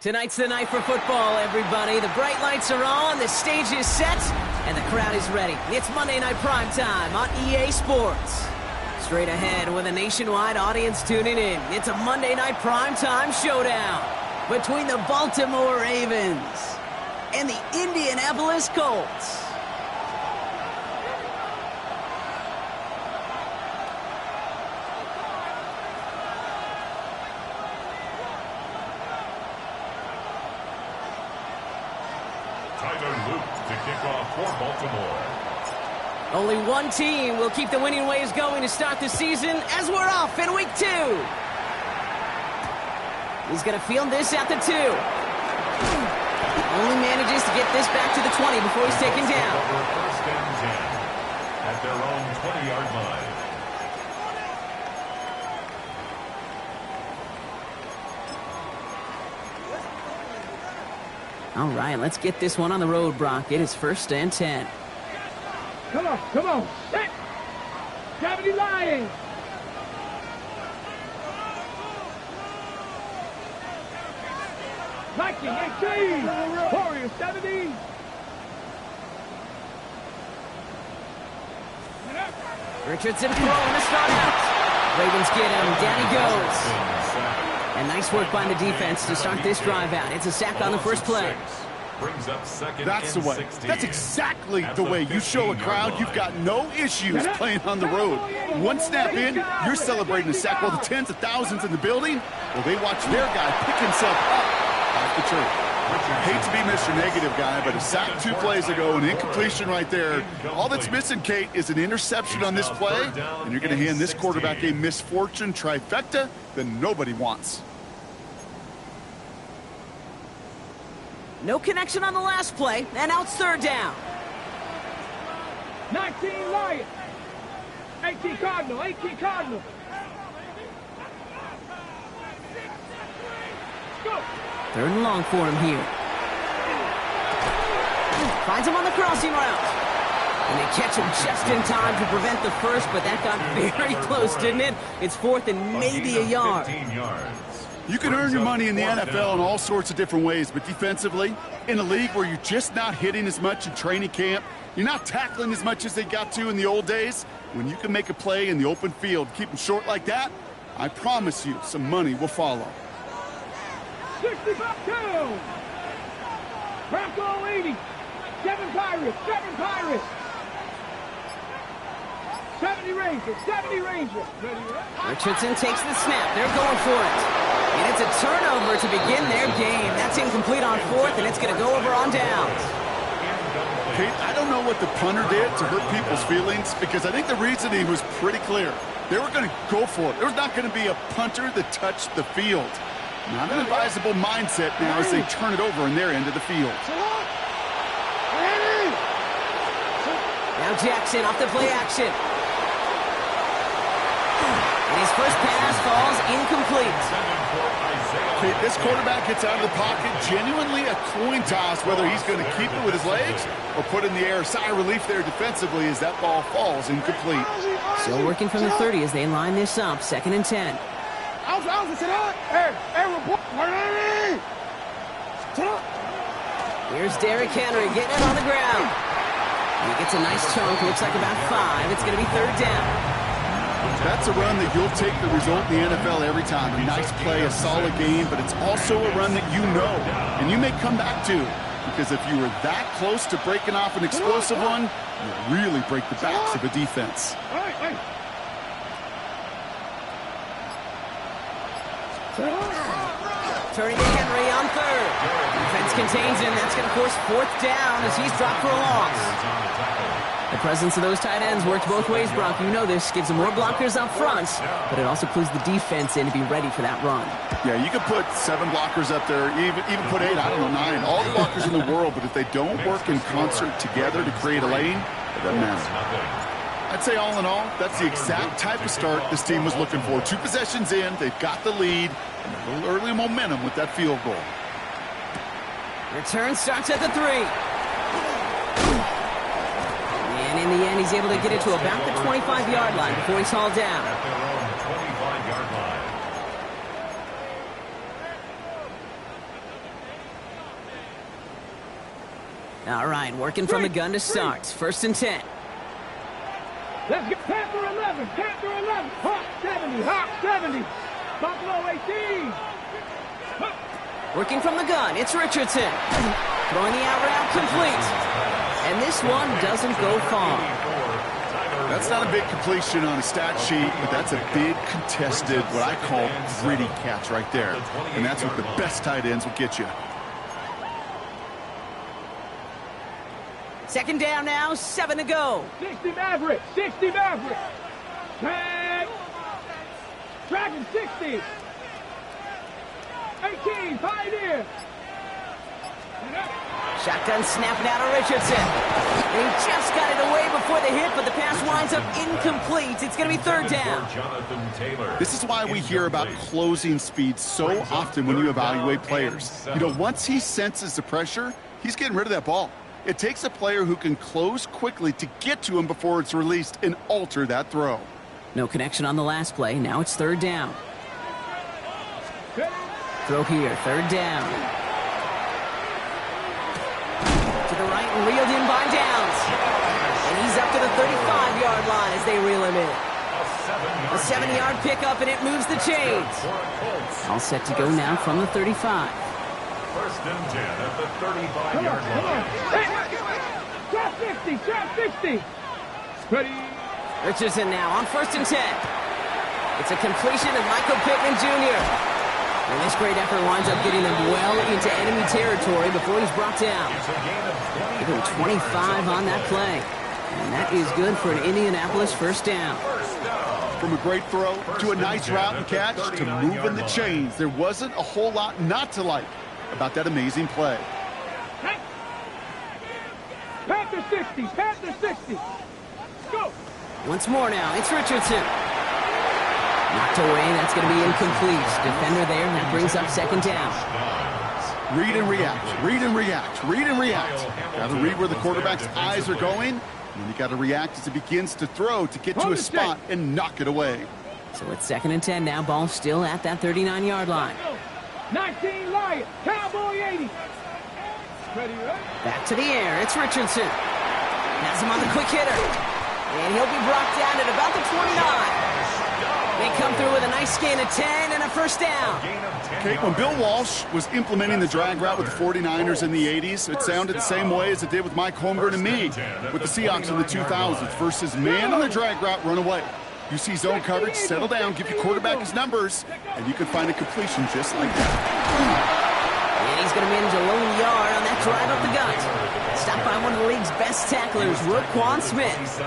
Tonight's the night for football, everybody. The bright lights are on, the stage is set, and the crowd is ready. It's Monday Night Primetime on EA Sports. Straight ahead with a nationwide audience tuning in, it's a Monday Night Primetime showdown between the Baltimore Ravens and the Indianapolis Colts. To kick off for Baltimore. Only one team will keep the winning ways going to start the season as we're off in week 2. He's going to field this at the 2. Only manages to get this back to the 20 before he's taken down. First and 10 at their own 20-yard line. All right, let's get this one on the road, Brock. It is 1st and 10. Come on. Set. Gravity Lions. Viking 18. Warriors 17. Richardson throwing to start out. Ravens get him. Down he goes. And nice work by the defense to start this drive out. It's a sack on the first play. That's the way. That's exactly the way you show a crowd you've got no issues playing on the road. One snap in, you're celebrating a sack while the tens of thousands in the building, well, they watch their guy pick himself up off the tree. Hate to be Mr. Negative guy, but a sack 2 plays ago, an incompletion right there. All that's missing, Kate, is an interception on this play, and you're going to hand this quarterback a misfortune trifecta that nobody wants. No connection on the last play, and now it's 3rd down. 19 Lions. 18 Cardinal. 3rd and long for him here. Finds him on the crossing route. And they catch him just in time to prevent the first, but that got very close, didn't it? It's 4th and maybe a yard. You can earn your money in the NFL in all sorts of different ways, but defensively, in a league where you're just not hitting as much in training camp, you're not tackling as much as they got to in the old days, when you can make a play in the open field, keep them short like that, I promise you some money will follow. 65-2. Bronco 80. 7 Pirates. 70 Rangers. Richardson takes the snap. They're going for it. And it's a turnover to begin their game. That's incomplete on 4th, and it's going to go over on downs. Kate, I don't know what the punter did to hurt people's feelings, because I think the reasoning was pretty clear. They were going to go for it. There was not going to be a punter that touched the field. Not an advisable mindset now as they turn it over in their end of the field. Now Jackson off the play action. And his first pass falls incomplete. Okay, this quarterback gets out of the pocket, genuinely a coin toss whether he's going to keep it with his legs or put it in the air. Sigh of relief there defensively as that ball falls incomplete. Still working from the 30 as they line this up. 2nd and 10. Here's Derrick Henry getting it on the ground. And he gets a nice chunk, looks like about 5. It's going to be 3rd down. That's a run that you'll take the result in the NFL every time. A nice play, a solid game, but it's also a run that you know and you may come back to, because if you were that close to breaking off an explosive one, you really break the backs of a defense. Turning to Henry on 3rd. Defense contains him. That's going to force 4th down as he's dropped for a loss. The presence of those tight ends works both ways, Brock. You know this. Gives them more blockers up front, but it also clues the defense in to be ready for that run. Yeah, you could put 7 blockers up there, even put 8, I don't know, 9. All the blockers in the world, but if they don't work in concert together to create a lane, it doesn't matter. I'd say all in all, that's the exact type of start this team was looking for. 2 possessions in, they've got the lead, and a little early momentum with that field goal. Return starts at the 3. And in the end, he's able to get it to about the 25-yard line before he's hauled down. At their own 25-yard line. All right, working from the gun to start. 1st and 10. Let's get Panther 11. Panther 11. Hawk 70. Hawk 70. Buffalo 18. Working from the gun, it's Richardson. Throwing the out route complete. And this one doesn't go far. That's not a big completion on a stat sheet, but that's a big contested, what I call gritty catch right there. And that's what the best tight ends will get you. 2nd down now, 7 to go. 60 Maverick. 60 Maverick. Tag. Dragon 60. 18, Pioneer. Shotgun snapping out of Richardson. And he just got it away before the hit, but the pass winds up incomplete. It's going to be 3rd down. This is why we hear about closing speed so often when you evaluate players. You know, once he senses the pressure, he's getting rid of that ball. It takes a player who can close quickly to get to him before it's released and alter that throw. No connection on the last play. Now it's 3rd down. Throw here, 3rd down. To the right and reeled in by Downs. And he's up to the 35-yard line as they reel him in. A 70-yard pickup, and it moves the chains. All set to go now from the 35. 1st and 10 at the 35-yard line. Trap 60. Trap 60. Ready. Richardson now on 1st and 10. It's a completion of Michael Pittman Jr. And this great effort winds up getting them well into enemy territory before he's brought down. Give him 25 on that play. And that is good for an Indianapolis 1st down. From a great throw to a nice route and catch to moving the chains, there wasn't a whole lot not to like about that amazing play. Panther 60. Panther 60. Go. Once more now, it's Richardson. Knocked away, that's going to be incomplete. Defender there, and that brings up 2nd down. Read and react, read and react, read and react. Got to read where the quarterback's eyes are going, and then you got to react as he begins to throw to get to a spot and knock it away. So it's 2nd and 10 now, ball still at that 39-yard line. 19 Lion, Cowboy 80. Ready, Back to the air, it's Richardson. Has him on the quick hitter. And he'll be brought down at about the 29. They come through with a nice gain of 10 and a 1st down. Okay, when Bill Walsh was implementing the drag route with the 49ers in the 80s, it sounded the same way as it did with Mike Holmgren and me with the Seahawks in the 2000s versus man on the drag route, run away. You see zone coverage, settle down, give your quarterback his numbers, and you can find a completion just like that. And he's going to manage a lone yard on that drive up the gut. Stopped by one of the league's best tacklers, Roquan Smith.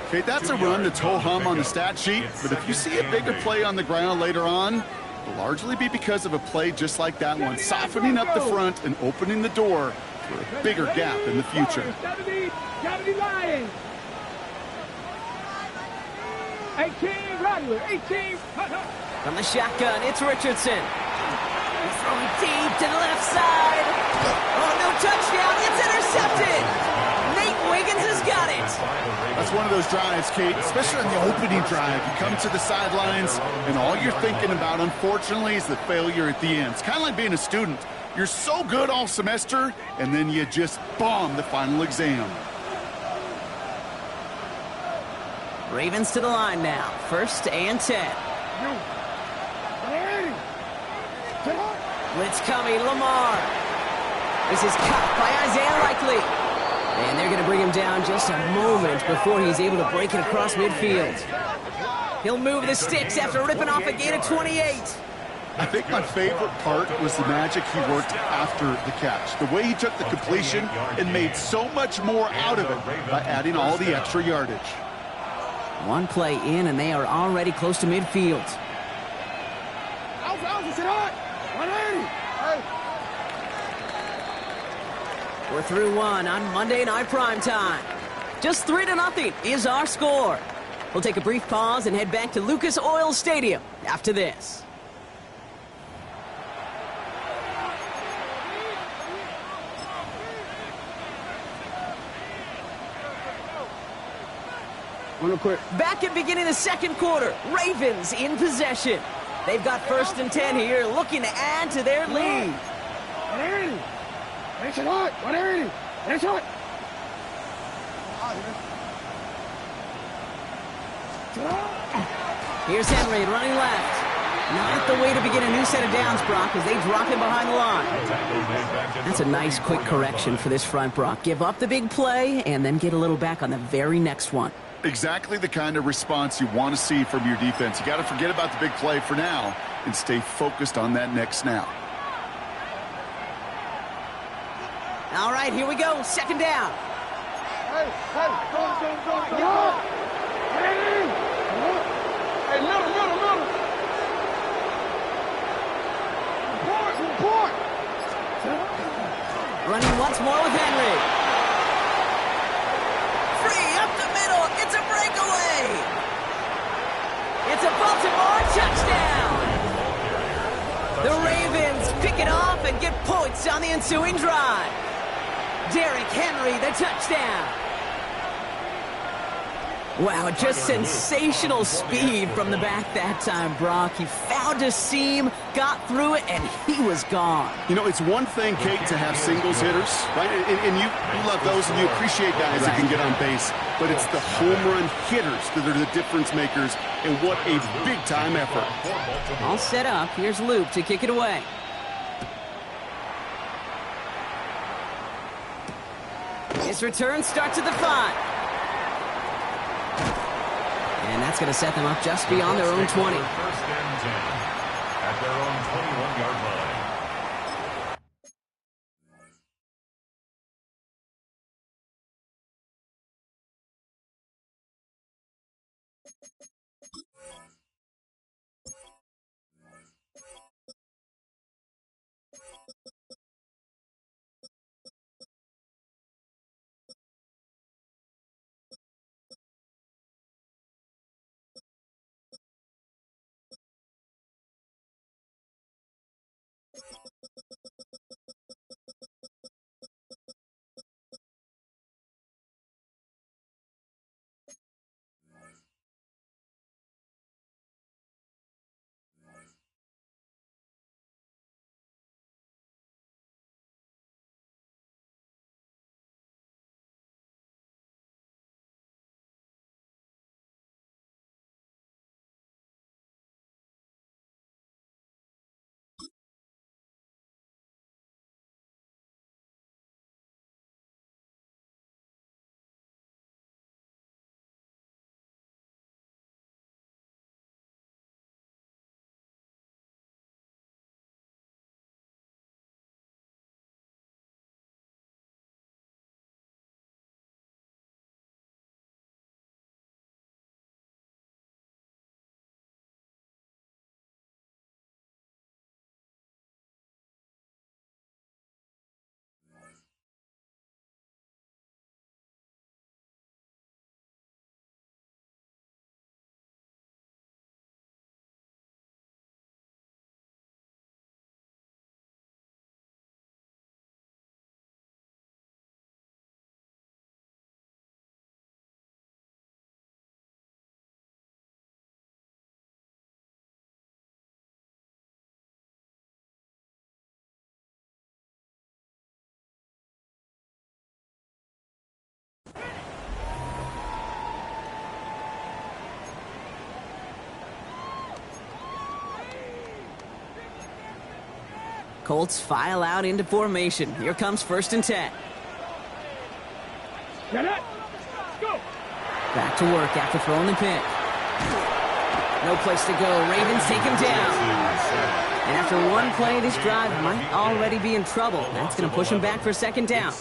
Okay, that's a run that's ho-hum on the stat sheet, but if you see a bigger play on the ground later on, it'll largely be because of a play just like that one, softening up the front and opening the door for a bigger gap in the future. 70 Lions. 18 Rattler, 18. From the shotgun, it's Richardson. He's throwing deep to the left side. Oh, no touchdown. It's intercepted. Nate Wiggins has got it. That's one of those drives, Kate, especially on the opening drive. You come to the sidelines, and all you're thinking about, unfortunately, is the failure at the end. It's kind of like being a student. You're so good all semester, and then you just bomb the final exam. Ravens to the line now. 1st and 10. Blitz coming, Lamar. This is caught by Isaiah Likely. And they're going to bring him down just a moment before he's able to break it across midfield. He'll move the sticks after ripping off a gain of 28. I think my favorite part was the magic he worked after the catch. The way he took the completion and made so much more out of it by adding all the extra yardage. One play in, and they are already close to midfield. We're through one on Monday Night Primetime. Just 3-0 is our score. We'll take a brief pause and head back to Lucas Oil Stadium after this. Real quick. Back at beginning of the 2nd quarter, Ravens in possession. They've got 1st and 10 here, looking to add to their lead. It's hot. 180. It's hot. Here's Henry running left. Not the way to begin a new set of downs, Brock, as they drop him behind the line. That's a nice, quick correction for this front, Brock. Give up the big play and then get a little back on the very next one. Exactly the kind of response you want to see from your defense. You got to forget about the big play for now and stay focused on that next snap. All right, here we go. Second down. Hey, go. Hey, middle. Report. Running once more with Henry. Free up the middle. It's a breakaway. It's a Baltimore touchdown. The Ravens pick it off and get points on the ensuing drive. Derrick Henry, the touchdown. Wow, just sensational speed from the back that time, Brock. He found a seam, got through it, and he was gone. You know, it's one thing, Kate, to have singles hitters, right? And you love those, and you appreciate guys that can get on base. But it's the home run hitters that are the difference makers, and what a big-time effort. All set up. Here's Luke to kick it away. His return starts at the 5. And that's going to set them up just beyond their own 20. First and 10 at their own 21-yard line. Colts file out into formation. Here comes 1st and 10. Get it. Go. Back to work after throwing the pick. No place to go. Ravens take him down. And after one play, this drive might already be in trouble. That's going to push him back for 2nd down.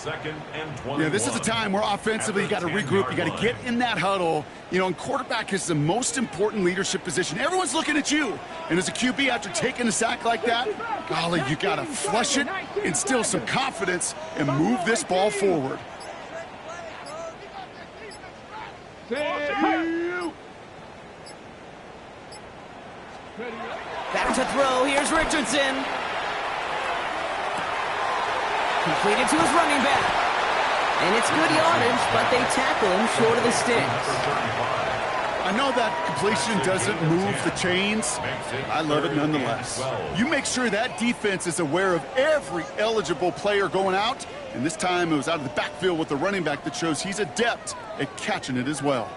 Yeah, this is a time where offensively you got to regroup. You got to get in that huddle. You know, and quarterback is the most important leadership position. Everyone's looking at you. And as a QB, after taking a sack like that, golly, you got to flush it, instill some confidence, and move this ball forward. Back to throw. Here's Richardson. Completed to his running back. And it's good yardage, but they tackle him short of the sticks. I know that completion doesn't move the chains. I love it nonetheless. You make sure that defense is aware of every eligible player going out, and this time it was out of the backfield with the running back that shows he's adept at catching it as well.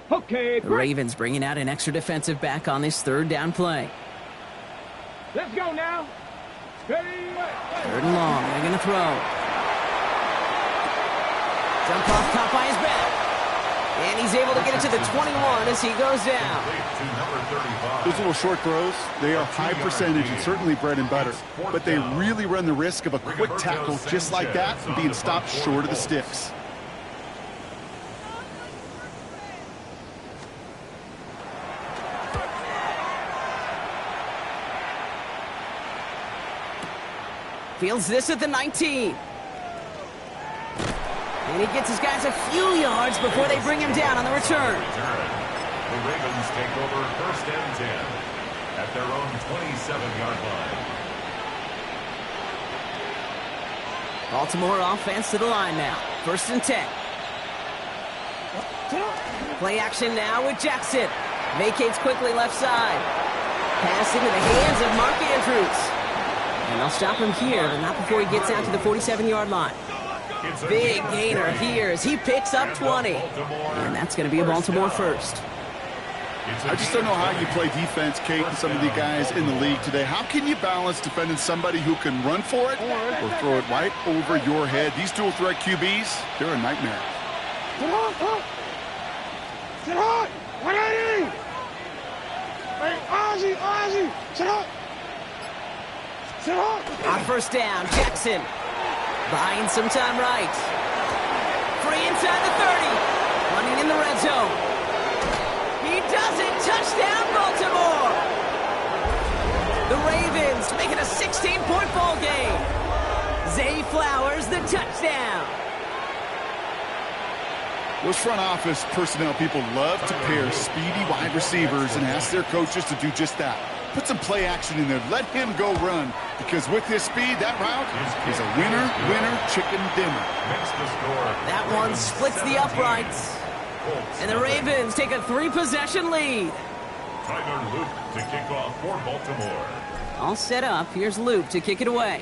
Okay. The Ravens bringing out an extra defensive back on this third down play. Let's go now. Ready? Third and long. They're going to throw. Jump off, caught by his back. And he's able to get it to the 21 as he goes down. Those little short throws, they are high percentage and certainly bread and butter. But they really run the risk of a quick tackle just like that and being stopped short of the sticks. Fields this at the 19. And he gets his guys a few yards before they bring him down on the return. The Ravens take over first and 10 at their own 27-yard line. Baltimore offense to the line now. First and 10. Play action now with Jackson. Vacates quickly left side. Pass into the hands of Mark Andrews. And they'll stop him here, but not before he gets out to the 47-yard line. Big gainer here as he picks up 20. And that's going to be a Baltimore first. I just don't know how you play defense, Kate, and some of the guys in the league today. How can you balance defending somebody who can run for it or throw it right over your head? These dual threat QBs, they're a nightmare. Sit hard. 180. Hey, Ozzy. Sit hard. Sit hard. On first down, Jackson. Buying some time right. Free inside the 30. Running in the red zone. He does it. Touchdown, Baltimore. The Ravens make it a 16-point ball game. Zay Flowers, the touchdown. Those front office personnel people love to pair speedy wide receivers and ask their coaches to do just that. Put some play action in there. Let him go run. Because with his speed, that route is a winner, chicken dinner. That one splits the uprights. And the Ravens take a 3-possession lead. Tyler Luke to kick off for Baltimore. All set up. Here's Luke to kick it away.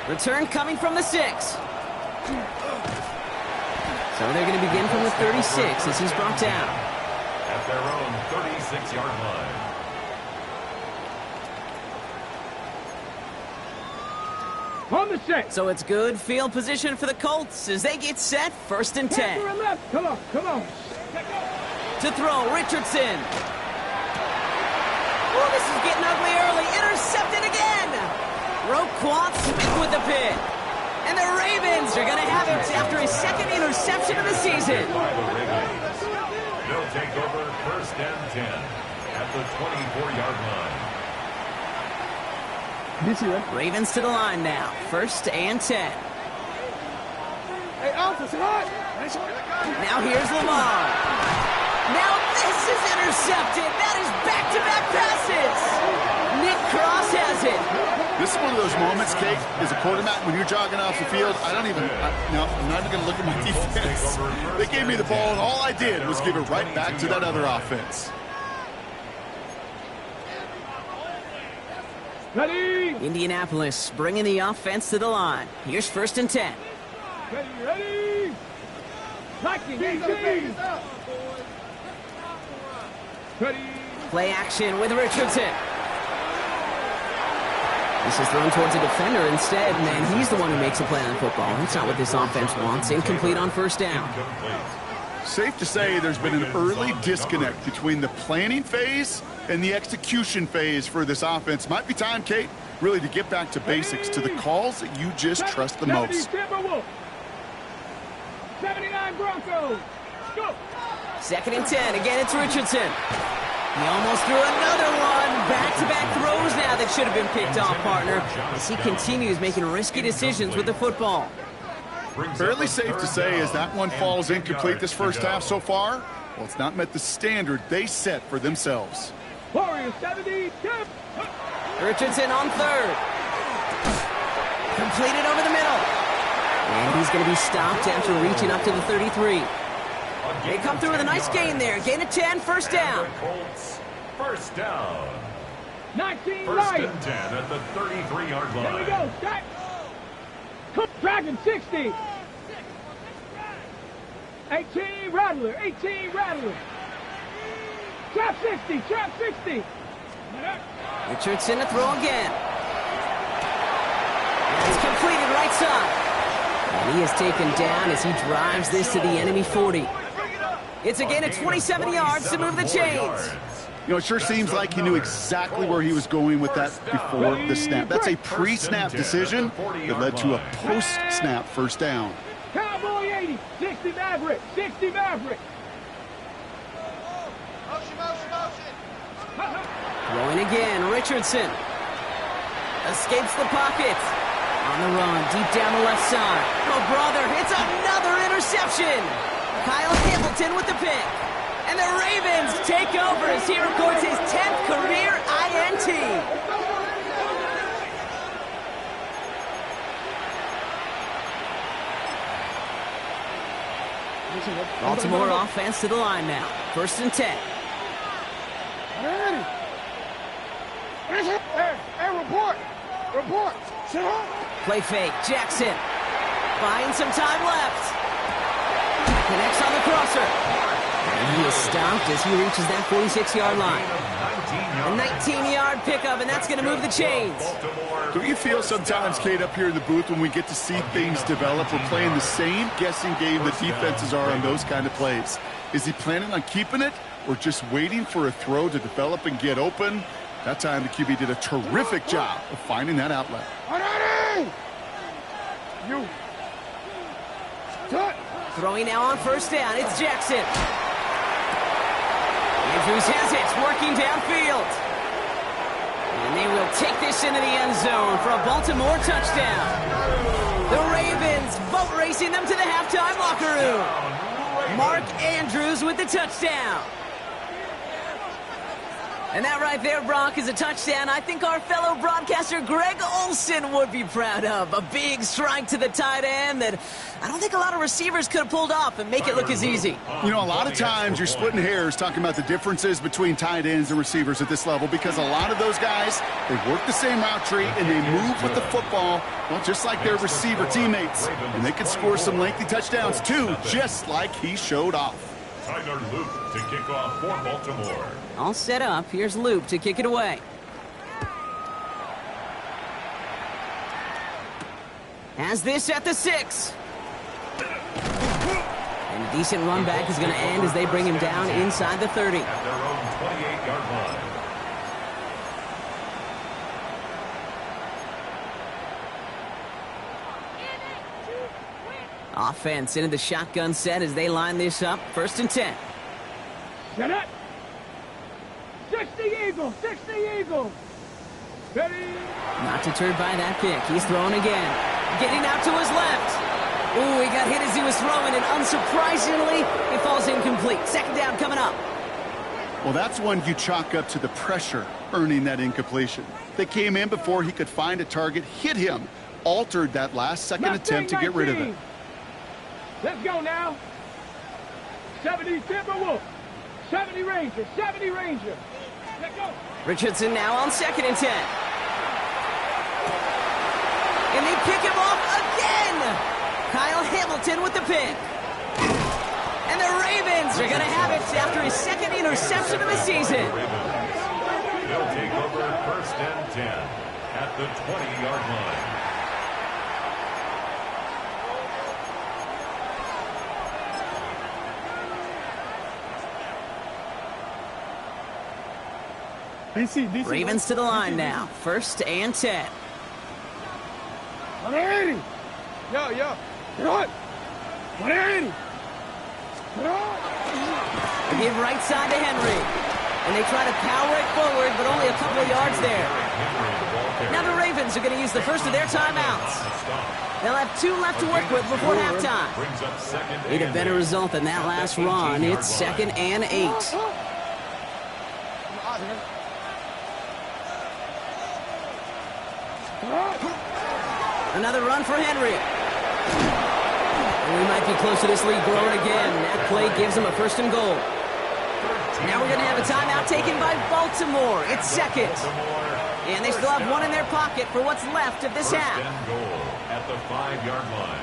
Return coming from the 6. So they're going to begin from the 36 as he's brought down. At their own 36-yard line. On the set. So it's good field position for the Colts as they get set. First and 10. Come on. To throw, Richardson. Oh, this is getting ugly early. Intercepted again. Roquan Smith with the pick. And the Ravens are going to have it after his second interception of the season. They'll take over first and 10 at the 24-yard line. Ravens to the line now. First and 10. Hey, Alpha, sit hard. Now here's Lamar. Now this is intercepted. That is back-to-back passes. Nick Cross has it. This is one of those moments, Kate, as a quarterback, when you're jogging off the field, I'm not even going to look at my defense. They gave me the ball, and all I did was give it right back to that other offense. Ready. Indianapolis bringing the offense to the line. Here's first and 10. Ready. Ready. Play action with Richardson. This is thrown towards a defender instead, and he's the one who makes a play on football. That's not what this offense wants. Incomplete on first down. Safe to say there's been an early disconnect between the planning phase and the execution phase for this offense. Might be time, Kate, really to get back to basics, to the calls that you just trust the most. 79 Broncos. Go. Second and 10. Again, it's Richardson. He almost threw another one. Back-to-back throws now that should have been picked off, partner, as he continues making risky decisions with the football. Fairly safe to say as that one falls incomplete this first half so far, well, it's not met the standard they set for themselves. Warriors 72. Richardson on third. Completed over the middle. going to be stopped after reaching up to the 33. They come through with a nice gain there. Gain of 10, first down. Colts, first down. 19 First right. and 10 at the 33-yard line. There we go. Start. Dragon 60. 18 Rattler. 18 Rattler. Trap 60. Trap 60. Richardson to throw again. It's completed right side. And he is taken down as he drives this to the enemy 40. It's a gain of 27 yards to move the chains. You know, it sure seems like he knew exactly where he was going with that before the snap. That's a pre-snap decision that led to a post-snap first down. Cowboy 80. 60 Maverick. 60 Maverick. Throwing again, Richardson. Escapes the pocket. On the run, deep down the left side. Oh, brother, it's another interception. Kyle Hamilton with the pick. And the Ravens take over as he records his 10th career INT. Baltimore offense to the line now. First and 10. Hey, report. Report. Play fake. Jackson. Buying some time left. Connects on the crosser. And he is stopped as he reaches that 46-yard line. A 19-yard pickup, and that's going to move the chains. Don't you feel sometimes, Kate, up here in the booth when we get to see things develop, we're playing the same guessing game the defenses are on those kind of plays? Is he planning on keeping it or just waiting for a throw to develop and get open? That time the QB did a terrific job of finding that outlet. You. Throwing now on first down, it's Jackson. Andrews has it, working downfield. And they will take this into the end zone for a Baltimore touchdown. The Ravens boat racing them to the halftime locker room. Mark Andrews with the touchdown. And that right there, Brock, is a touchdown I think our fellow broadcaster Greg Olsen would be proud of. A big strike to the tight end that I don't think a lot of receivers could have pulled off and make it look as easy. You know, a lot of times you're splitting hairs talking about the differences between tight ends and receivers at this level because a lot of those guys, they work the same route tree and they move with the football, well, just like their receiver teammates. And they can score some lengthy touchdowns too, just like he showed off. Tyler Luke to kick off for Baltimore. All set up. Here's Loop to kick it away. Has this at the 6. And a decent run back is going to end as they bring him down inside the 30. At their own 28-yard line. Offense into the shotgun set as they line this up. First and 10. Set it. 60 Eagles. 60 Eagles. Ready. Not deterred by that pick. He's throwing again. Getting out to his left. Ooh, he got hit as he was throwing, and unsurprisingly, it falls incomplete. Second down coming up. Well, that's one you chalk up to the pressure earning that incompletion. They came in before he could find a target, hit him, altered that last-second attempt to get rid of it. Let's go now. 70 Timberwolf. 70 Ranger. 70 Ranger. Let's go. Richardson now on second and 10. And they pick him off again. Kyle Hamilton with the pick. And the Ravens are going to have it after his second interception of the season. They'll take over first and 10 at the 20-yard line. DC. Ravens to the line now. First and 10. 180. Yo. Get on. 180. Get on. They give right side to Henry. And they try to power it forward, but only a couple of yards there. Now the Ravens are going to use the first of their timeouts. They'll have 2 left to work with before halftime. Need a better result than that last run. It's second and 8. Another run for Henry. We might be close to this lead growing again. That play gives them a 1st and goal. Now we're going to have a timeout taken by Baltimore. It's second. And they still have one in their pocket for what's left of this half. 1st and goal at the 5-yard line.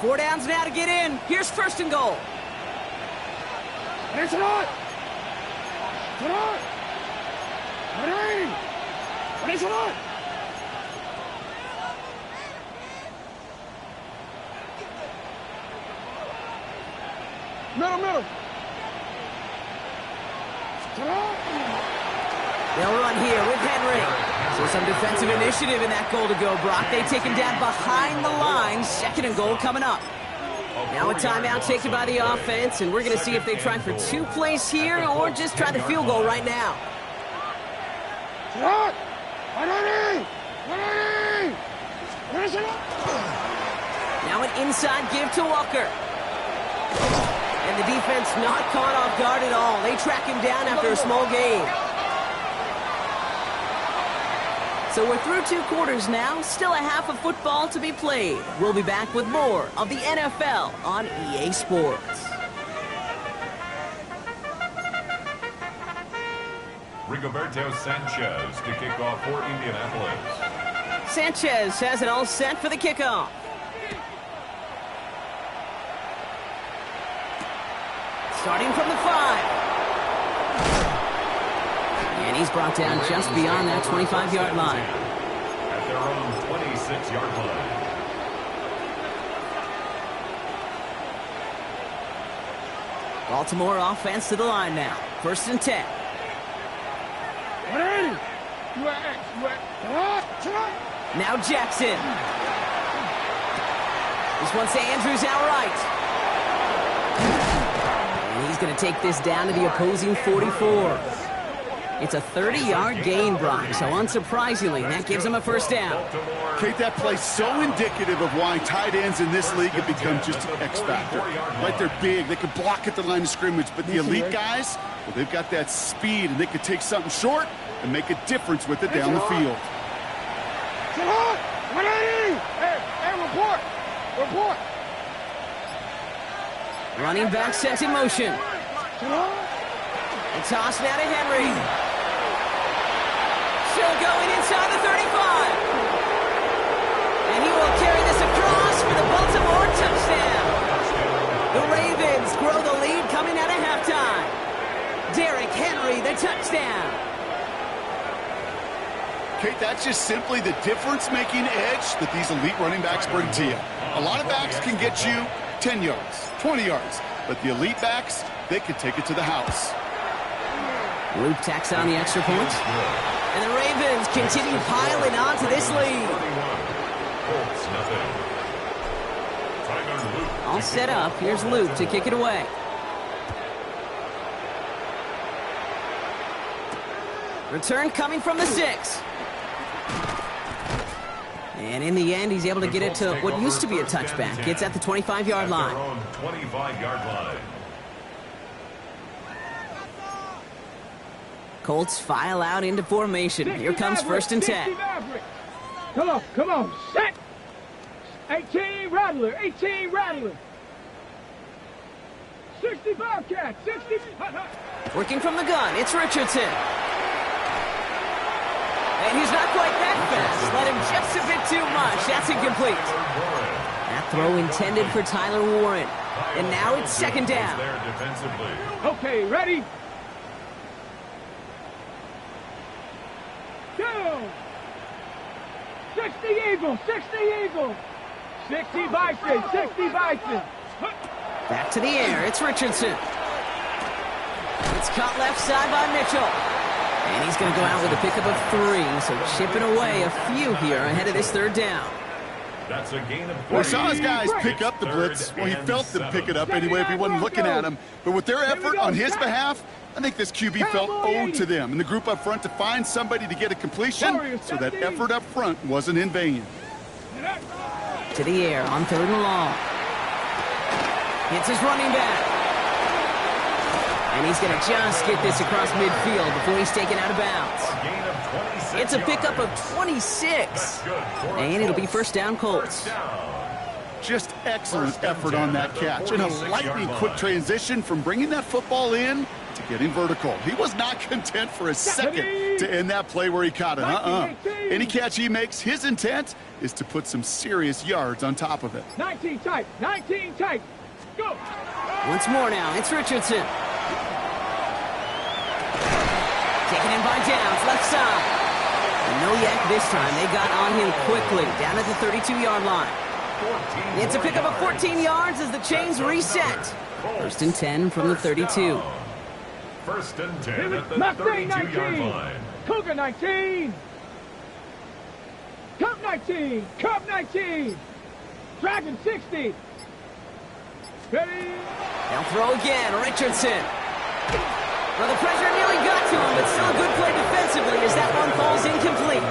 Four downs now to get in. Here's 1st and goal. It's on. It's on. It's on. Middle. They'll run here with Henry. So some defensive initiative in that goal to go, Brock. They take him down behind the line. 2nd and goal coming up. Now a timeout taken by the offense, and we're going to see if they try for 2 plays here or just try the field goal right now. Now an inside give to Walker. And the defense not caught off guard at all. They track him down after a small gain. So we're through 2 quarters now. Still a half of football to be played. We'll be back with more of the NFL on EA Sports. Rigoberto Sanchez to kick off for Indianapolis. Sanchez has it all set for the kickoff. Starting from the 5. And he's brought down just beyond that 25-yard line. At their own 26-yard line. Baltimore offense to the line now. 1st and 10. Now Jackson. This one's to Andrews outright. And he's going to take this down to the opposing 44. It's a 30-yard gain, Brock, so unsurprisingly, that gives him a 1st down. Kate, that play so indicative of why tight ends in this league have become just an X factor. Right, they're big, they can block at the line of scrimmage, but the elite guys, well, they've got that speed, and they can take something short and make a difference with it down the field. Hey, report. Running back sent in motion. And toss now to Henry. Still going inside the 35. And he will carry this across for the Baltimore touchdown. The Ravens grow the lead coming out of halftime. Derrick Henry, the touchdown. Kate, that's just simply the difference-making edge that these elite running backs bring to you. A lot of backs can get you 10 yards, 20 yards, but the elite backs, they can take it to the house. Luke tacks on the extra point. And the Ravens continue piling on to this lead. All set up. Here's Luke to kick it away. Return coming from the 6. And in the end, he's able to get it to what used to be a touchback. It's at the 25-yard line. 25-yard line. Colts file out into formation. Here comes 1st and 10. Come on, set. 18 Rattler. 65 cat, 60. Working from the gun, it's Richardson. And he's not quite that fast. Let him just a bit too much. That's incomplete. That throw intended for Tyler Warren. And now it's 2nd down. Okay, ready? Go! 60 Eagles, 60 Bison. Back to the air, it's Richardson. It's caught left side by Mitchell. And he's going to go out with a pickup of 3, so chipping away a few here ahead of this 3rd down. That's a gain of 40. We saw his guys pick up the blitz. Well, he felt them pick it up anyway if he wasn't looking at him. But with their effort on his behalf, I think this QB felt owed to them and the group up front to find somebody to get a completion, so that effort up front wasn't in vain. To the air on 3rd and long. Hits his running back. And he's going to just get this across midfield before he's taken out of bounds. It's a pickup of 26. And it'll be first down, Colts. Just excellent effort on that catch. And a lightning quick transition from bringing that football in to getting vertical. He was not content for a second to end that play where he caught it. Any catch he makes, his intent is to put some serious yards on top of it. 19 tight, 19 tight. Go. Once more now, it's Richardson. Taken in by Downs, left side. And no yak this time. They got on him quickly, down at the 32-yard line. It's a pickup of 14 yards as the chains reset. First and 10 from the 32. First and 10 at the 32-yard line. Cougar 19. Cub 19. Cub 19. Dragon 60. Ready. They'll throw again. Richardson. Well, the pressure nearly got to him, but still a good play defensively as that one falls incomplete.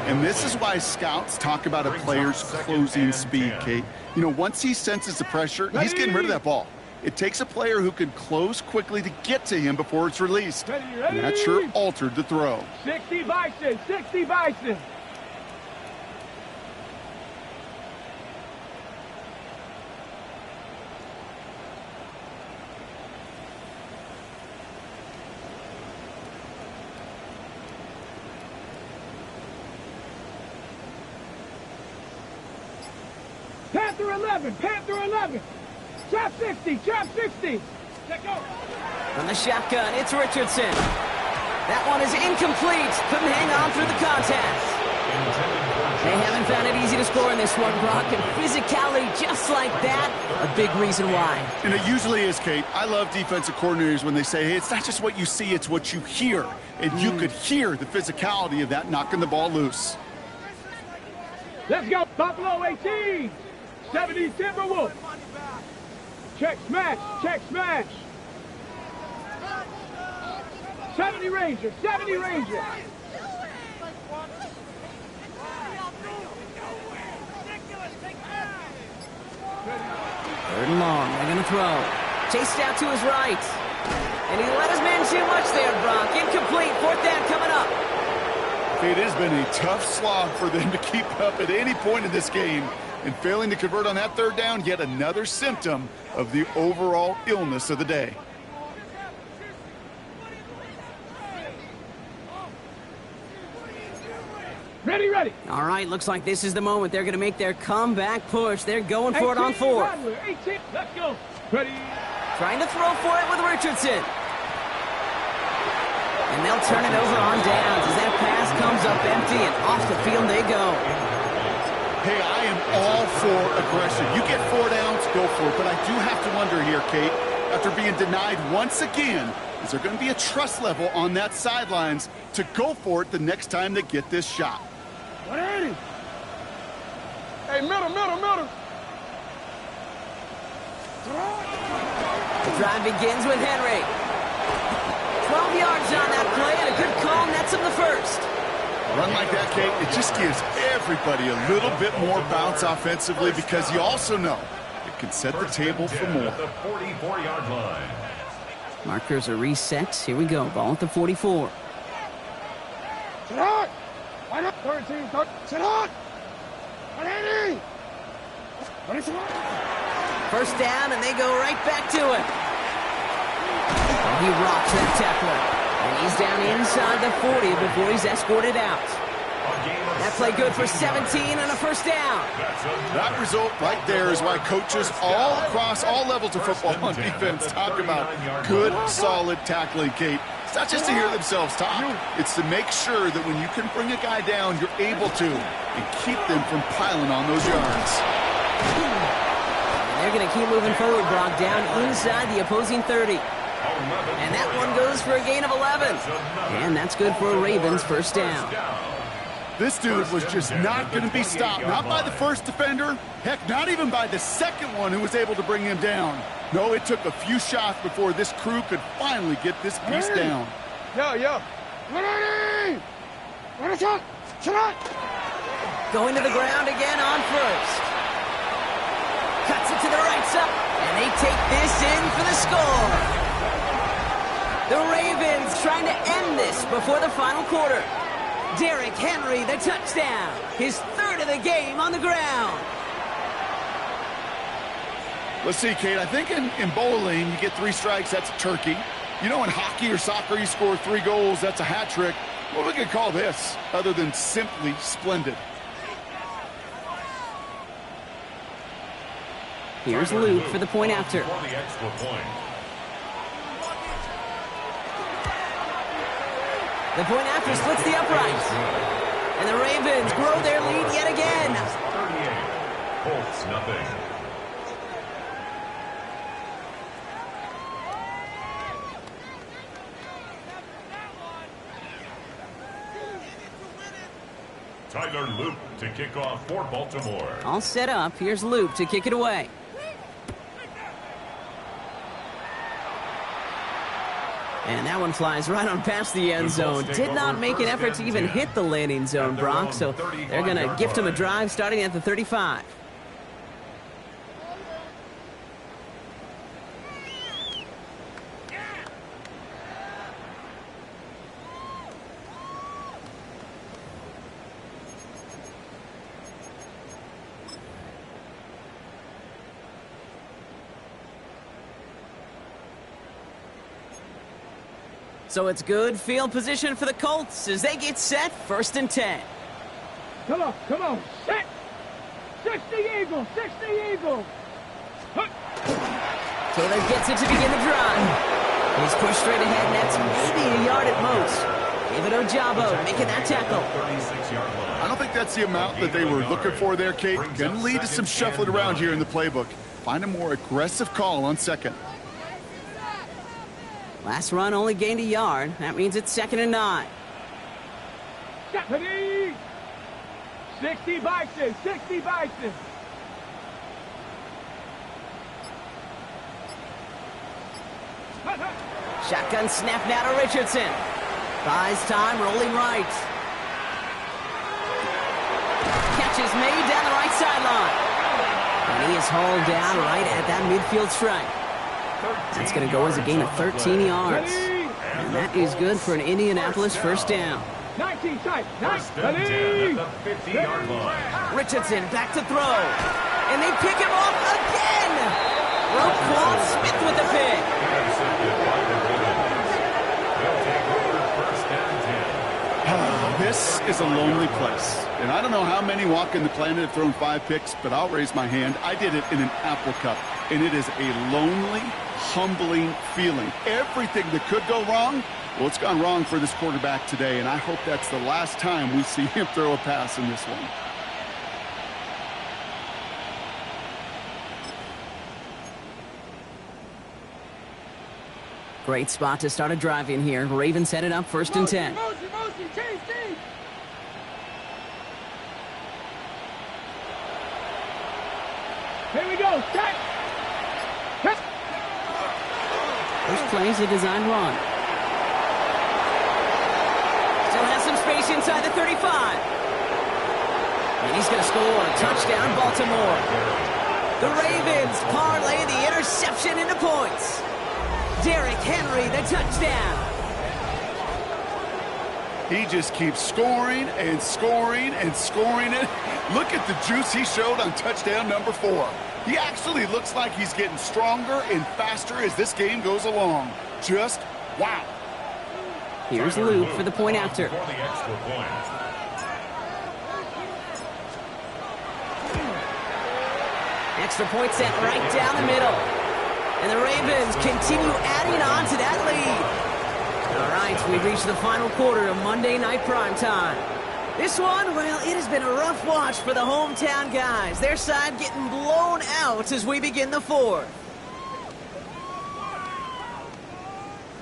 And this is why scouts talk about a player's closing speed, Kate. You know, once he senses the pressure, he's getting rid of that ball. It takes a player who can close quickly to get to him before it's released. And that sure altered the throw. 60 Bison, 60 Bison. Panther 11, Panther 11. Trap 60, trap 60. Let go. From the shotgun, it's Richardson. That one is incomplete. Couldn't hang on through the contact. They haven't found it easy to score in this one, Brock. And physicality just like that, a big reason why. And it usually is, Kate. I love defensive coordinators when they say, hey, it's not just what you see, it's what you hear. And you could hear the physicality of that knocking the ball loose. Let's go. Buffalo 18. 70 Timberwolves. Check smash, check smash. 70 Ranger, 70 Ranger. Third and long, they're going to throw. Chased out to his right. And he let his man too much there, Brock. Incomplete, fourth down coming up. It has been a tough slog for them to keep up at any point in this game. And failing to convert on that third down, yet another symptom of the overall illness of the day. Ready, ready. All right, looks like this is the moment. They're going to make their comeback push. They're going for it on fourth. 18, let's go. Ready. Trying to throw for it with Richardson. And they'll turn it over on downs as that pass comes up empty and off the field they go. Hey, I am all for aggression. You get 4 downs, go for it. But I do have to wonder here, Kate, after being denied once again, is there going to be a trust level on that sidelines to go for it the next time they get this shot? 180. Hey, middle, middle, middle. The drive begins with Henry. 12 yards on that play and a good call nets him the first. A run like that, Kate, it just gives everybody a little bit more bounce offensively because you also know it can set the table for more. The 44-yard line. Markers are reset. Here we go. Ball at the 44. Sit on. Why not? 13. Sit on. 180. First down, and they go right back to it. And he rocks that tackler. And he's down inside the 40 before he's escorted out. That play good for 17 and a first down. That result right there is why coaches all across all levels of football on defense talk about good, solid tackling, Kate. It's not just to hear themselves talk. It's to make sure that when you can bring a guy down, you're able to and keep them from piling on those yards. They're going to keep moving forward, Brock, down inside the opposing 30. And that one goes for a gain of 11. And that's good for a Ravens first down. This dude was just not going to be stopped. Not by the first defender. Heck, not even by the second one who was able to bring him down. No, it took a few shots before this crew could finally get this piece down. Yo. Ready. Ready, shot. Shot. Going to the ground again on first. Cuts it to the right side. And they take this in for the score. The Ravens trying to end this before the final quarter. Derrick Henry, the touchdown. His third of the game on the ground. Let's see, Kate. I think in bowling, you get 3 strikes, that's a turkey. You know, in hockey or soccer, you score 3 goals, that's a hat trick. What we could call this, other than simply splendid? Here's Luke for the point after. For the extra point. The point after splits the uprights. And the Ravens grow their lead yet again. 38. Colts nothing. Tyler Luke to kick off for Baltimore. All set up. Here's Luke to kick it away. And that one flies right on past the end zone. Did not make an effort to even hit the landing zone, Brock, so they're going to gift him a drive starting at the 35. So it's good field position for the Colts as they get set, 1st and 10. Come on, set! 60 Eagles, 60 Eagles! Taylor gets it to begin the drive. He's pushed straight ahead, and that's maybe a yard at most. David Ojabo making that tackle. I don't think that's the amount that they were looking for there, Kate. Going to lead to some shuffling around here in the playbook. Find a more aggressive call on 2nd. Last run only gained a yard. That means it's 2nd and 9. 60 Bison, 60 Bison. Shotgun snap now to Richardson. Buys time, rolling right. Catch is made down the right sideline. And he is hauled down right at that midfield strike. That's going to go as a gain of 13 yards. And that is good for an Indianapolis 1st down. 19 tight, 1st and 10 at the 50-yard line. Richardson back to throw. And they pick him off again. Roquan Smith with the pick. Intercepted by the Ravens. They'll take over 1st and 10. This is a lonely place. And I don't know how many walking the planet have thrown 5 picks, but I'll raise my hand. I did it in an Apple Cup. And it is a lonely, humbling feeling. Everything that could go wrong, well, it's gone wrong for this quarterback today, and I hope that's the last time we see him throw a pass in this one. Great spot to start a drive in here. Ravens headed up 1st and 10. Here we go, set! First play is a designed run. Still has some space inside the 35. And he's going to score a touchdown, Baltimore. The Ravens parlay the interception into points. Derrick Henry, the touchdown. He just keeps scoring and scoring and scoring it. Look at the juice he showed on touchdown number 4. He actually looks like he's getting stronger and faster as this game goes along. Just wow. Here's Luke for the point after. For the extra point. Extra point set right down the middle. And the Ravens continue adding on to that lead. All right, we've reached the final quarter of Monday Night Primetime. This one, well, it has been a rough watch for the hometown guys. Their side getting blown out as we begin the 4th.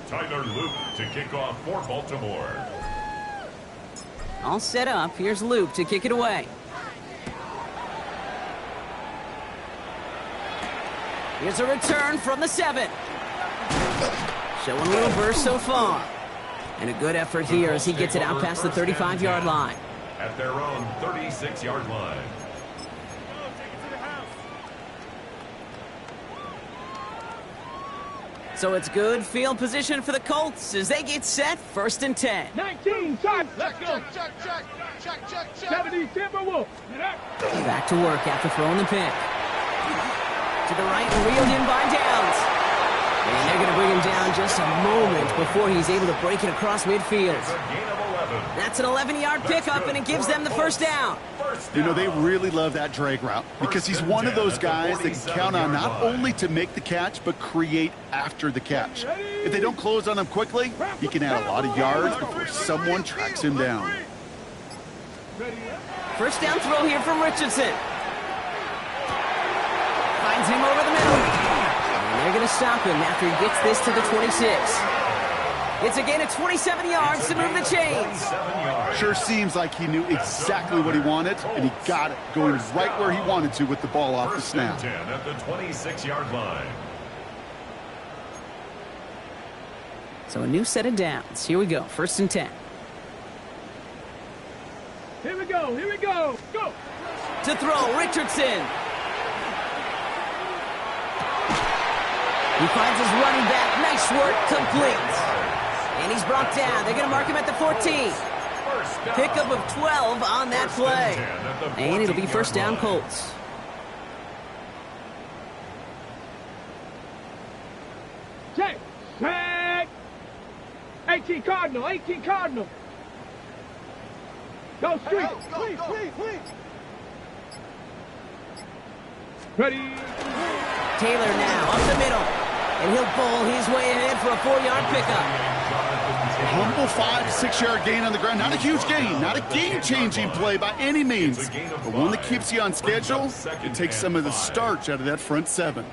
Tyler Luke to kick off for Baltimore. All set up. Here's Luke to kick it away. Here's a return from the 7. Showing a little burst so far. And a good effort here as he gets it out past the 35-yard line. At their own 36-yard line. So it's good field position for the Colts as they get set, 1st and 10. 19, shot. Let's go. Check. 70 Timberwolves. Back to work after throwing the pick. To the right, reeled in by Downs. And they're going to bring him down just a moment before he's able to break it across midfield. That's an 11-yard pickup, and it gives them the first down. You know, they really love that drag route because he's one of those guys that can count on not only to make the catch, but create after the catch. If they don't close on him quickly, he can add a lot of yards before someone tracks him down. First down throw here from Richardson. Finds him over the middle. And they're going to stop him after he gets this to the 26. It's a gain of 27 yards to move the chains. Sure seems like he knew exactly what he wanted, and he got it, going right where he wanted to with the ball off the snap. 10 at the 26-yard line. So a new set of downs. Here we go, 1st and 10. Here we go. Go. To throw, Richardson. He finds his running back. Nice work, complete. And he's brought down. They're going to mark him at the 14. Pickup of 12 on that play. And it'll be first down Colts. Check. 18 Cardinal. Go street. Please. Ready. Taylor now up the middle. And he'll bowl his way ahead for a 4-yard pickup. A humble 5-6-yard gain on the ground. Not a huge gain, not a game-changing play by any means, but one that keeps you on schedule and takes some of the starch out of that front 7.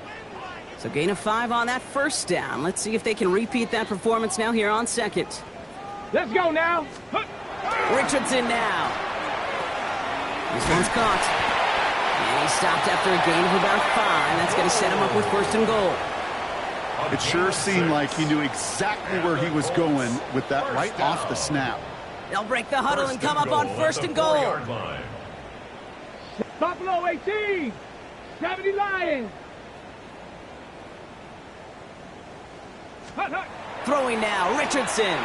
So gain of 5 on that first down. Let's see if they can repeat that performance now here on 2nd. Let's go now. Richardson now. This one's caught. And he stopped after a gain of about 5. That's going to set him up with 1st and goal. It sure seemed like he knew exactly where he was going with that right off the snap. They'll break the huddle and come up on 1st and goal. Buffalo 18. 70 Lions. Throwing now, Richardson.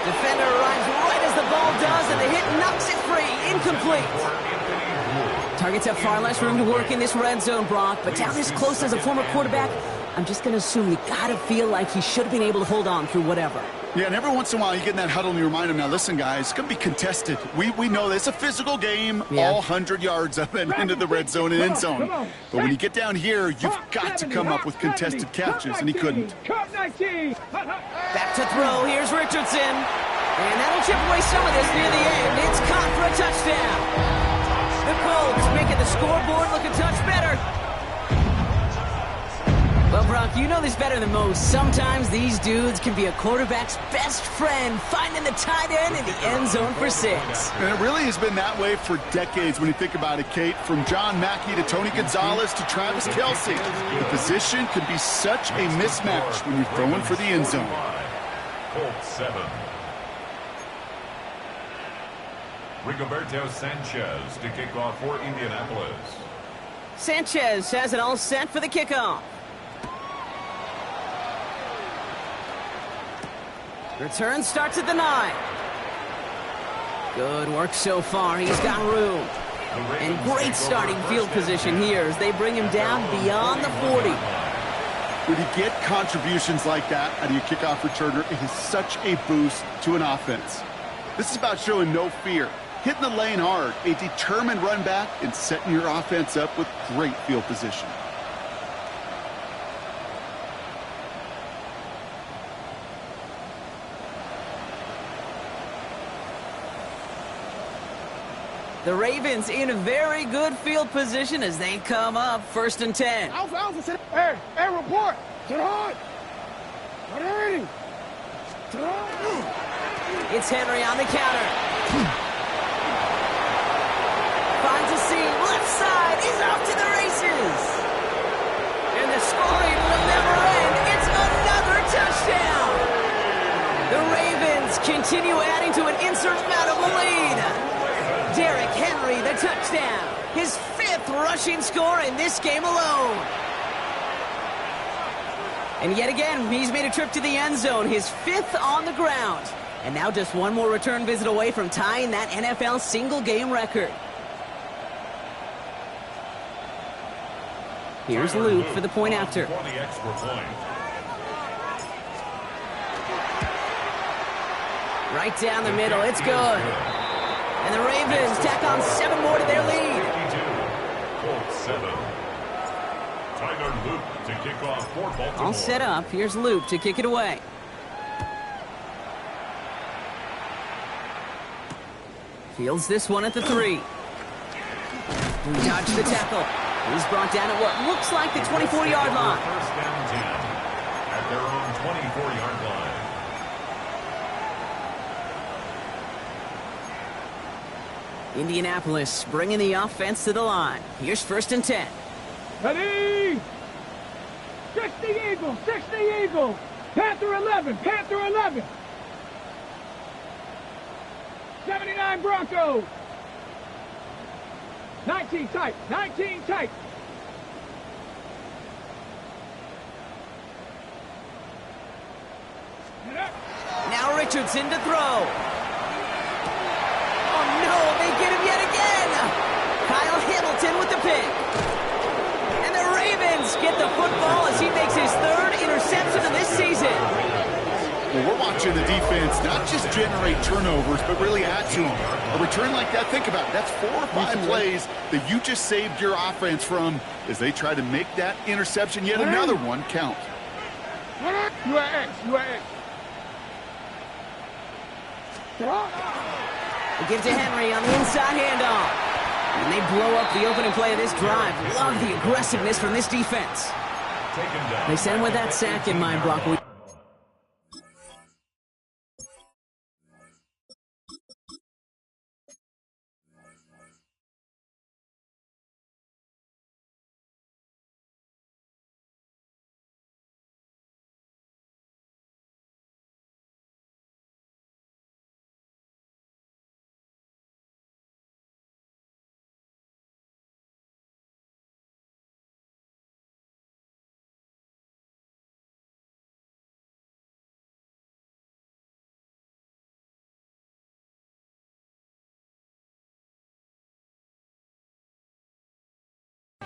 Defender arrives right as the ball does, and the hit knocks it free. Incomplete. Targets have far less room to work in this red zone, Brock, but down this close as a former quarterback, I'm just going to assume you got to feel like he should have been able to hold on through whatever. Yeah, and every once in a while you get in that huddle and you remind him, now listen, guys, it's going to be contested. We know this. It's a physical game, all 100 yards up and into the red zone and end zone. But when you get down here, you've got to come up with contested catches, and he couldn't. Back to throw. Here's Richardson. And that'll chip away some of this near the end. It's caught for a touchdown. The Colts making the scoreboard look a touch better. Well, Brock, you know this better than most. Sometimes these dudes can be a quarterback's best friend, finding the tight end in the end zone for 6. And it really has been that way for decades when you think about it, Kate. From John Mackey to Tony Gonzalez to Travis Kelce. The position can be such a mismatch when you're throwing for the end zone. Colts 7. Rigoberto Sanchez to kick off for Indianapolis. Sanchez has it all set for the kickoff. Return starts at the 9. Good work so far. He's got room. And great starting field position here as they bring him down beyond the 40. When you get contributions like that out of your kickoff returner, it is such a boost to an offense. This is about showing no fear, hitting the lane hard, a determined run back, and setting your offense up with great field position. The Ravens in a very good field position as they come up 1st and 10. Alpha, hey, report. To the hard. It's Henry on the counter. Finds a seam, left side, he's off to the races. And the scoring will never end. It's another touchdown. The Ravens continue adding to an insurmountable lead. Derrick Henry, the touchdown. His 5th rushing score in this game alone. And yet again, he's made a trip to the end zone, his 5th on the ground. And now just one more return visit away from tying that NFL single-game record. Here's Luke for the point after. For the extra point. Right down the middle, it's good. And the Ravens tack on 7 more to their lead. 52, Colts 7. Tyler Luke to kick off for Baltimore. All set up. Here's Luke to kick it away. Fields this one at the 3. We dodge the tackle. He's brought down at what looks like the 24-yard line. First down 10 at their own 24-yard line. Indianapolis bringing the offense to the line. Here's 1st and 10. Ready? 60 Eagles, 60 Eagles. Panther 11, Panther 11. 79 Broncos. 19 tight, 19 tight. Now Richardson to throw. Oh no, they get him yet again. Kyle Hamilton with the pick. And the Ravens get the football as he makes his 3rd interception of this season. Well, we're watching the defense not just generate turnovers, but really add to them. A return like that, think about it. That's 4 or 5 plays that you just saved your offense from as they try to make that interception, yet another one, count. You are X, you are X. They give to Henry on the inside handoff. And they blow up the opening play of this drive. Love the aggressiveness from this defense. They send with that sack in mind, Brock.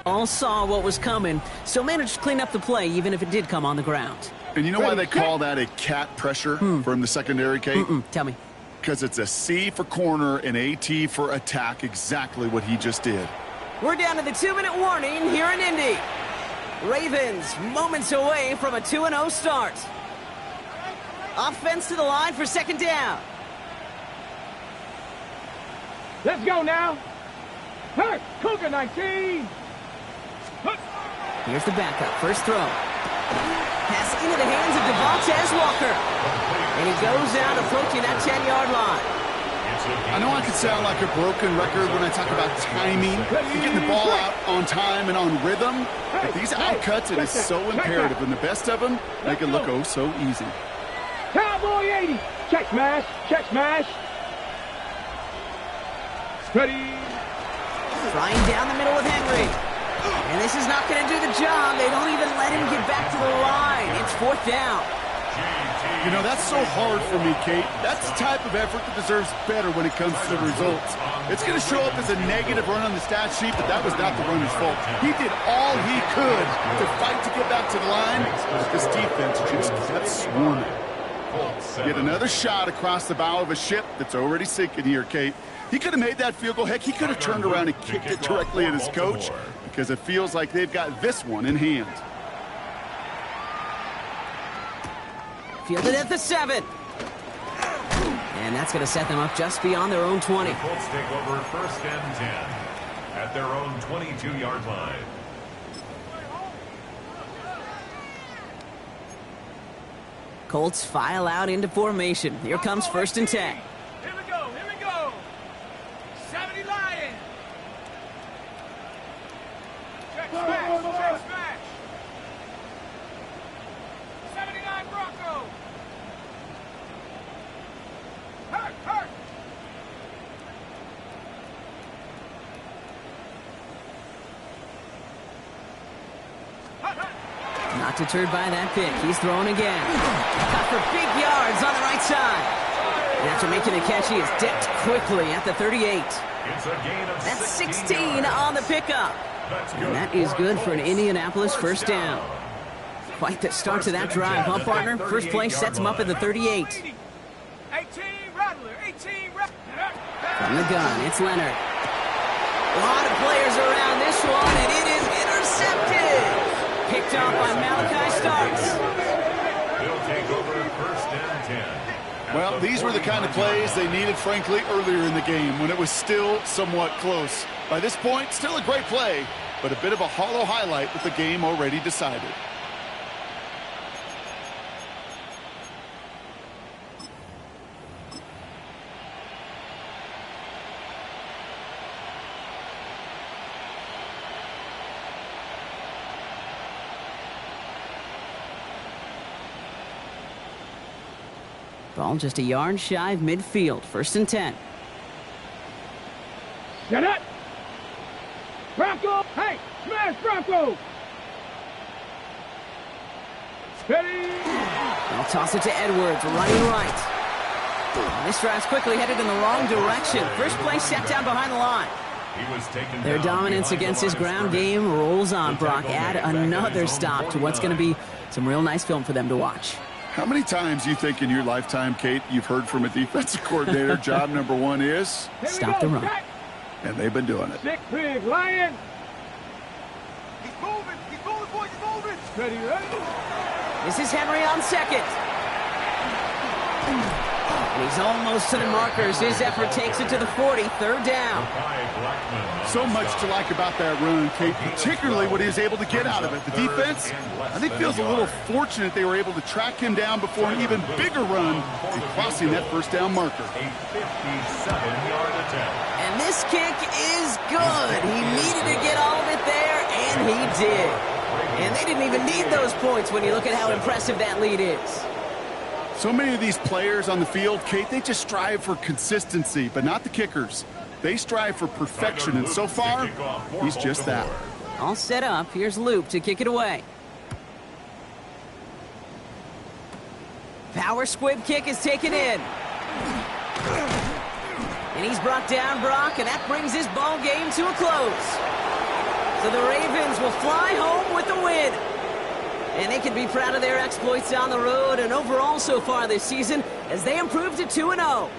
All saw what was coming, so managed to clean up the play, even if it did come on the ground. And you know why they call that a cat pressure from the secondary, Kate? Tell me. Because it's a C for corner and a T for attack, exactly what he just did. We're down to the 2-minute warning here in Indy. Ravens moments away from a 2-0 start. Offense to the line for 2nd down. Let's go now. Hey, Cougar 19. Here's the backup. First throw. Pass into the hands of Devontae Walker. And he goes out approaching that 10-yard line. I know I could sound like a broken record when I talk about timing, getting the ball out on time and on rhythm. But these outcuts, it is so imperative. And the best of them make it look oh so easy. Cowboy 80. Check smash. Check smash. Ready. Flying down the middle with Henry. And this is not going to do the job. They don't even let him get back to the line. It's 4th down. You know, that's so hard for me, Kate. That's the type of effort that deserves better when it comes to the results. It's going to show up as a negative run on the stat sheet, but that was not the runner's fault. He did all he could to fight to get back to the line, but this defense just kept swarming. Get another shot across the bow of a ship that's already sinking here, Kate. He could have made that field goal. Heck, he could have turned around and kicked it directly at his coach because it feels like they've got this one in hand. Fielded at the 7. And that's going to set them up just beyond their own 20. The Colts take over 1st and 10 at their own 22-yard line. Colts file out into formation. Here comes 1st and 10. Here we go. Here we go. 70 Lions. Check smash. Check smash. 79 Broncos. Hurt, hurt. deterred by that pick. He's throwing again. Cut for big yards on the right side. And after making the catch, he is decked quickly at the 38. That's 16 on the pickup. And that is good for an Indianapolis first down. Quite the start to that drive, huh, partner? First play sets him up at the 38. 18 Rattler, 18 Rattler. From the gun, it's Leonard. A lot of players around this one, and it is intercepted. Picked off by Malachi Starks. He'll take over first and 10. Well, these were the kind of plays they needed, frankly, earlier in the game when it was still somewhat close. By this point, still a great play, but a bit of a hollow highlight with the game already decided. Ball just a yard shy of midfield. First and 10. Get it! Bronco! Hey! Smash Bronco! Steady! They'll toss it to Edwards, running right. This drive's quickly headed in the wrong direction. First play set down behind the line. Their dominance against his ground game rolls on, Brock. Add another stop to what's going to be some real nice film for them to watch. How many times you think in your lifetime, Kate, you've heard from a defensive coordinator, job number one is? Stop the run. And they've been doing it. Six big Lion. He's moving, boys, he's moving. Ready. This is Henry on second. And he's almost to the markers. His effort takes it to the 40, third down. So much to like about that run, Kate, particularly what he was able to get out of it. The defense, I think, feels a little fortunate they were able to track him down before an even bigger run and crossing that first down marker. A 57-yard attempt. And this kick is good. He needed to get all of it there, and he did. And they didn't even need those points when you look at how impressive that lead is. So many of these players on the field, Kate, they just strive for consistency, but not the kickers. They strive for perfection, and so far, he's just that. All set up. Here's Loop to kick it away. Power squib kick is taken in. And he's brought down, Brock, and that brings his ball game to a close. So the Ravens will fly home with the win. And they can be proud of their exploits on the road and overall so far this season as they improve to 2-0.